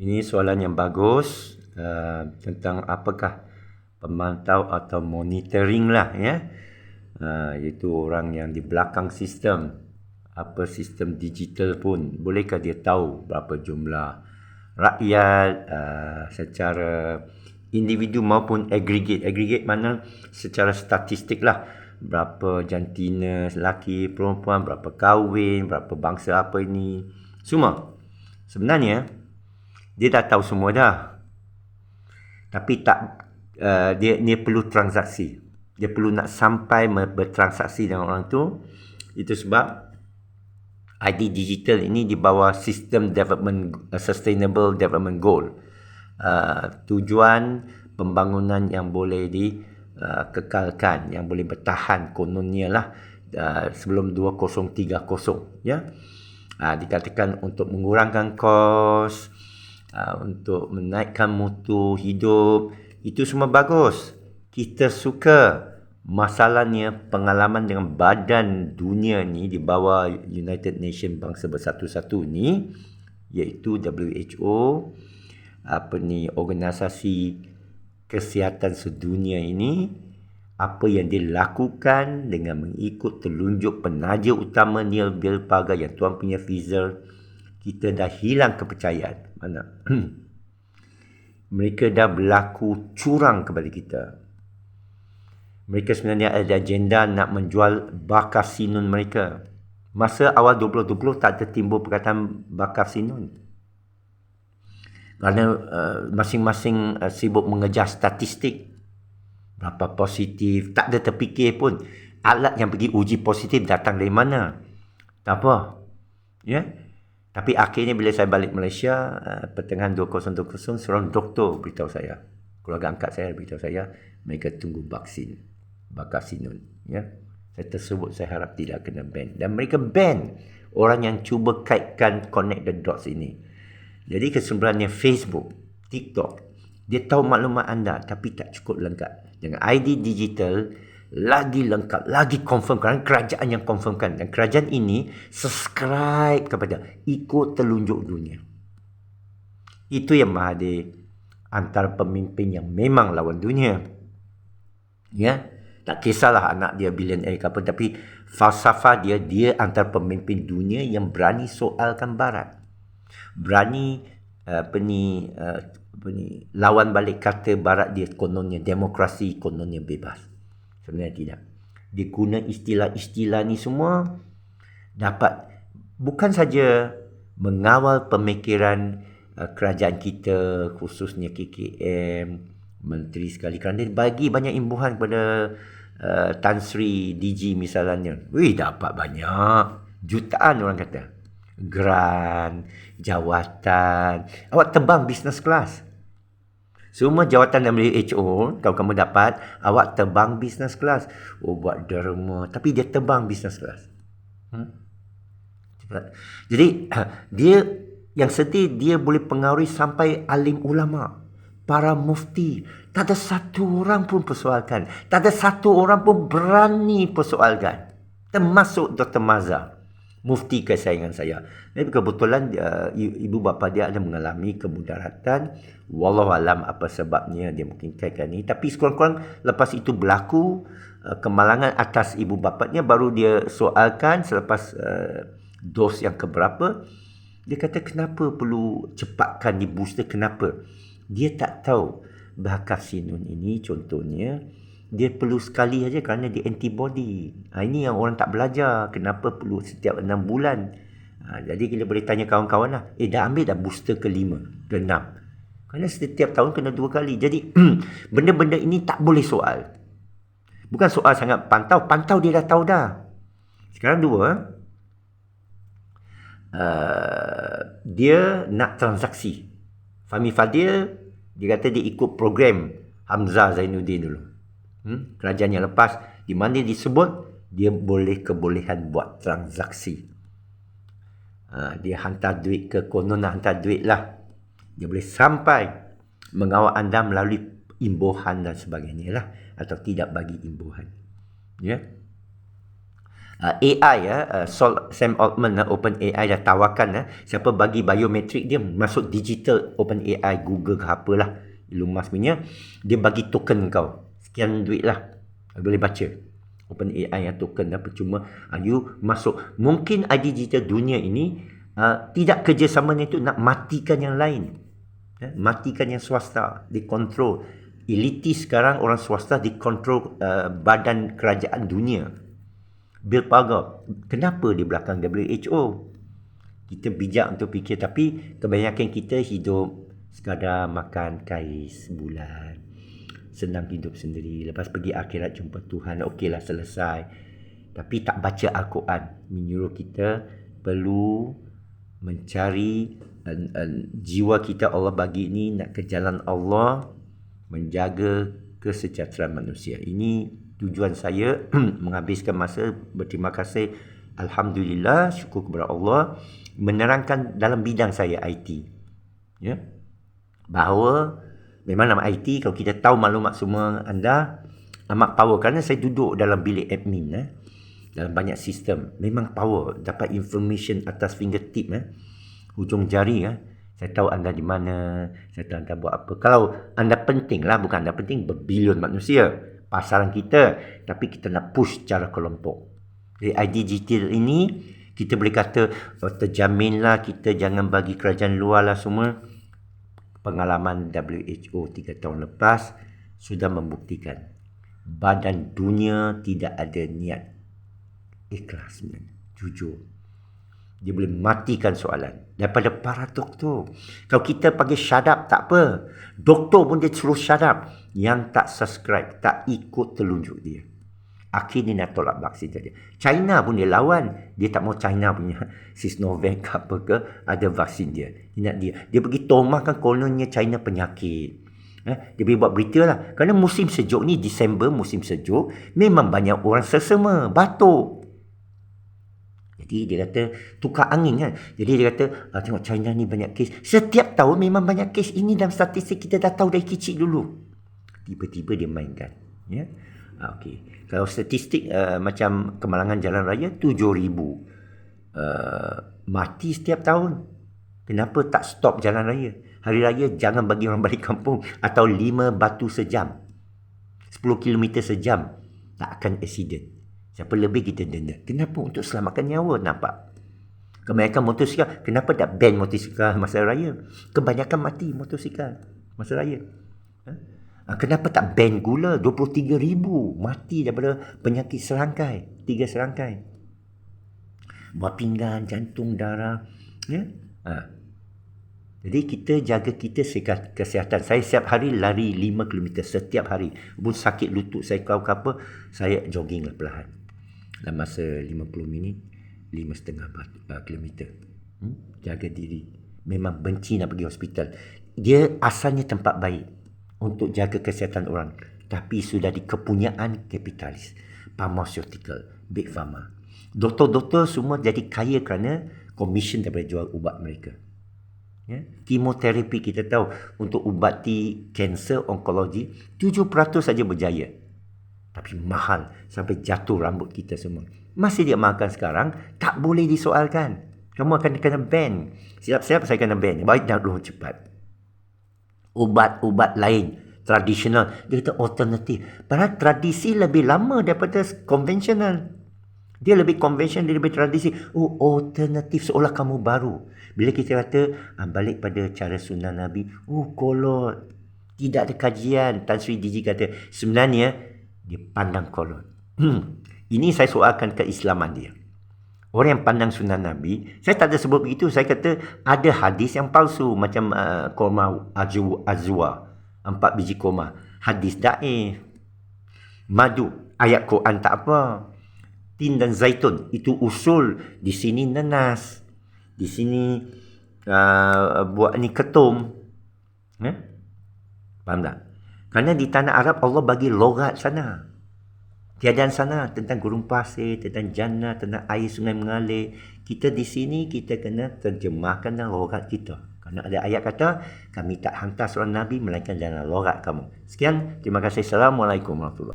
Ini soalan yang bagus tentang apakah pemantau atau monitoring lah ya. Iaitu orang yang di belakang sistem, apa sistem digital pun, bolehkah dia tahu berapa jumlah rakyat secara individu maupun aggregate mana secara statistik lah, berapa jantina lelaki perempuan, berapa kahwin, berapa bangsa apa ini semua. Sebenarnya dia dah tahu semua dah, tapi tak dia perlu transaksi, dia perlu nak sampai bertransaksi dengan orang tu. Itu sebab ID digital ini di bawah sistem development, sustainable development goal, tujuan pembangunan yang boleh dikekalkan, yang boleh bertahan kononnya lah, sebelum 2030 ya. Dikatakan untuk mengurangkan kos, untuk menaikkan mutu hidup. Itu semua bagus, kita suka. Masalahnya pengalaman dengan badan dunia ni di bawah United Nations Bangsa Bersatu-Satu ni, iaitu WHO, organisasi kesihatan sedunia ini, apa yang dia lakukan dengan mengikut telunjuk penaja utama Neil Bilpaga yang tuan punya Pfizer, kita dah hilang kepercayaan. Mana? Mereka dah berlaku curang kepada kita. Mereka sebenarnya ada agenda nak menjual bakar sinun mereka. Masa awal 2020 tak ada timbul perkataan bakar sinun. Kerana masing-masing sibuk mengejar statistik. Berapa positif, tak ada terfikir pun alat yang pergi uji positif datang dari mana. Tak apa. Ya. Tapi akhirnya bila saya balik Malaysia, pertengahan 2020, seorang doktor beritahu saya, keluarga angkat saya beritahu saya, mereka tunggu vaksin bakar sinun. Ya. Saya tersebut, saya harap tidak kena ban. Dan mereka ban orang yang cuba kaitkan connect the dots ini. Jadi kesimpulannya, Facebook, TikTok, dia tahu maklumat anda tapi tak cukup lengkap. Dengan ID digital, lagi lengkap, lagi confirm, kerana kerajaan yang confirmkan. Dan kerajaan ini subscribe kepada ikut telunjuk dunia. Itu yang Mahathir, antara pemimpin yang memang lawan dunia. Ya, tak kisahlah anak dia billionaire ke apa, tapi falsafah dia antara pemimpin dunia yang berani soalkan barat. Berani lawan balik kata barat dia kononnya demokrasi, kononnya bebas. Sebenarnya tidak. Dia guna istilah-istilah ni semua dapat bukan saja mengawal pemikiran kerajaan kita, khususnya KKM, menteri sekali, kerana dia bagi banyak imbuhan kepada Tan Sri DG misalnya. Dapat banyak, jutaan orang kata. Grant, jawatan. Awak terbang business class. Semua jawatan WHO, kalau kamu dapat, awak terbang business class. Buat derma, tapi dia terbang business class. Jadi dia yang sedih, dia boleh pengaruhi sampai alim ulama, para mufti. Tak ada satu orang pun persoalkan. Tak ada satu orang pun berani persoalkan. Termasuk Dr. Mazhar, mufti kesayangan saya. Jadi kebetulan ibu bapa dia ada mengalami kemudaratan. Wallahualam apa sebabnya dia mungkin kaitkan ni. Tapi sekurang-kurang lepas itu berlaku kemalangan atas ibu bapanya, baru dia soalkan selepas dos yang keberapa. Dia kata kenapa perlu cepatkan di booster, kenapa? Dia tak tahu bakar sinun ini contohnya, dia perlu sekali saja kerana dia antibody. Ini yang orang tak belajar, kenapa perlu setiap 6 bulan. Jadi kita boleh tanya kawan-kawan lah, dah ambil dah booster ke-5, ke-6? Kerana setiap tahun kena 2 kali. Jadi benda-benda ini tak boleh soal. Bukan soal sangat pantau dia dah tahu dah. Sekarang dua, dia nak transaksi. Fahmi Fadil, dia kata dia ikut program Hamzah Zainuddin dulu. Kerajaan yang lepas, di mana disebut dia boleh kebolehan buat transaksi. Dia hantar duit ke konon, hantar duit lah. Dia boleh sampai mengawal anda melalui imbuhan dan sebagainya lah, atau tidak bagi imbuhan. Ya. AI Sam Altman Open AI dah tawarkan siapa bagi biometrik dia masuk digital Open AI Google ke apalah Elon Musk punya, dia bagi token kau sekian duit lah, boleh baca Open AI token percuma. You masuk, mungkin digital dunia ini tidak kerjasama itu nak matikan yang lain, matikan yang swasta, dikontrol elitis. Sekarang orang swasta dikontrol badan kerajaan dunia. Bill Pagar, kenapa di belakang WHO? Kita bijak untuk fikir, tapi kebanyakan kita hidup sekadar makan kais bulan, senang hidup sendiri, lepas pergi akhirat jumpa Tuhan, okeylah selesai. Tapi tak baca Al-Quran, menyuruh kita perlu mencari jiwa kita Allah bagi ini nak ke jalan Allah, menjaga kesejahteraan manusia. Ini tujuan saya menghabiskan masa. Berterima kasih, alhamdulillah, syukur kepada Allah, menerangkan dalam bidang saya IT, ya, bahawa memang dalam IT kalau kita tahu maklumat semua anda amat power, kerana saya duduk dalam bilik admin dalam banyak sistem, memang power, dapat information atas fingertip hujung jari. Saya tahu anda di mana, saya tahu anda buat apa. Kalau anda penting lah, bukan anda penting, berbilion manusia pasaran kita, tapi kita nak push secara kelompok. Jadi digital ini kita boleh kata terjaminlah, kita jangan bagi kerajaan luar lah semua. Pengalaman WHO 3 tahun lepas sudah membuktikan badan dunia tidak ada niat ikhlas, jujur. Dia boleh matikan soalan daripada para doktor. Kalau kita panggil shut up, tak apa. Doktor pun dia suruh shut up. Yang tak subscribe, tak ikut telunjuk dia, akhirnya nak tolak vaksin saja. China pun dia lawan. Dia tak mau China punya Sinovac apa ke, ada vaksin dia. Dia pergi tomahkan kononnya China penyakit. Dia pergi buat berita lah. Kerana musim sejuk ni, Disember, musim sejuk, memang banyak orang sesama, batuk. Jadi dia kata tukar angin kan. Jadi dia kata tengok China ni banyak kes. Setiap tahun memang banyak kes. Ini dalam statistik kita dah tahu dari kecil dulu. Tiba-tiba dia mainkan. Ya. Okey. Kalau statistik macam kemalangan jalan raya 7,000 mati setiap tahun. Kenapa tak stop jalan raya? Hari raya jangan bagi orang balik kampung. Atau 5 batu sejam, 10 km sejam, tak akan accident. Siapa lebih kita denda. Kenapa? Untuk selamatkan nyawa. Nampak? Kebanyakan motosikal. Kenapa tak ban motosikal masa raya? Kebanyakan mati motosikal masa raya. Kenapa tak ban gula? 23,000 mati daripada penyakit serangkai. 3 serangkai. Buah pinggang, jantung, darah. Ya? Jadi kita jaga kita kesihatan. Saya setiap hari lari 5 km setiap hari. Pun sakit lutut saya kau apa, saya jogging lah perlahan. Dalam masa 50 minit, 5,5 km. Jaga diri. Memang benci nak pergi hospital. Dia asalnya tempat baik untuk jaga kesihatan orang, tapi sudah di kepunyaan kapitalis, pharmaceutical, big pharma. Doktor-doktor semua jadi kaya kerana komisen daripada jual ubat mereka. Ya? Kemoterapi kita tahu untuk ubati kanser onkologi 7% saja berjaya, tapi mahal sampai jatuh rambut kita semua. Masih dia makan sekarang, tak boleh disoalkan. Kamu akan kena ban. Siap-siap saya kena ban. Baik dah dulu cepat. Ubat-ubat lain tradisional, dia kata alternatif. Padahal tradisi lebih lama daripada konvensional. Dia lebih konvensional, dia lebih tradisi. Oh, alternatif, seolah kamu baru. Bila kita kata balik pada cara sunnah Nabi, kolot, tidak ada kajian. Tan Sri Diji kata sebenarnya dia pandang kolot. Ini saya soalkan keislaman dia. Orang yang pandang sunnah Nabi, saya tak ada sebut begitu. Saya kata ada hadis yang palsu. Macam korma azwa, 4 biji korma. Hadis daif. Madu, ayat Quran tak apa. Tin dan zaitun, itu usul. Di sini nanas. Di sini buat ni ketum. Faham tak? Kerana di tanah Arab Allah bagi logat sana. Tiadaan sana tentang gurun pasir, tentang jannah, tentang air sungai mengalir. Kita di sini, kita kena terjemahkan dalam logat kita. Kerana ada ayat kata, kami tak hantar seorang Nabi melainkan dalam logat kamu. Sekian, terima kasih. Assalamualaikum warahmatullahi wabarakatuh.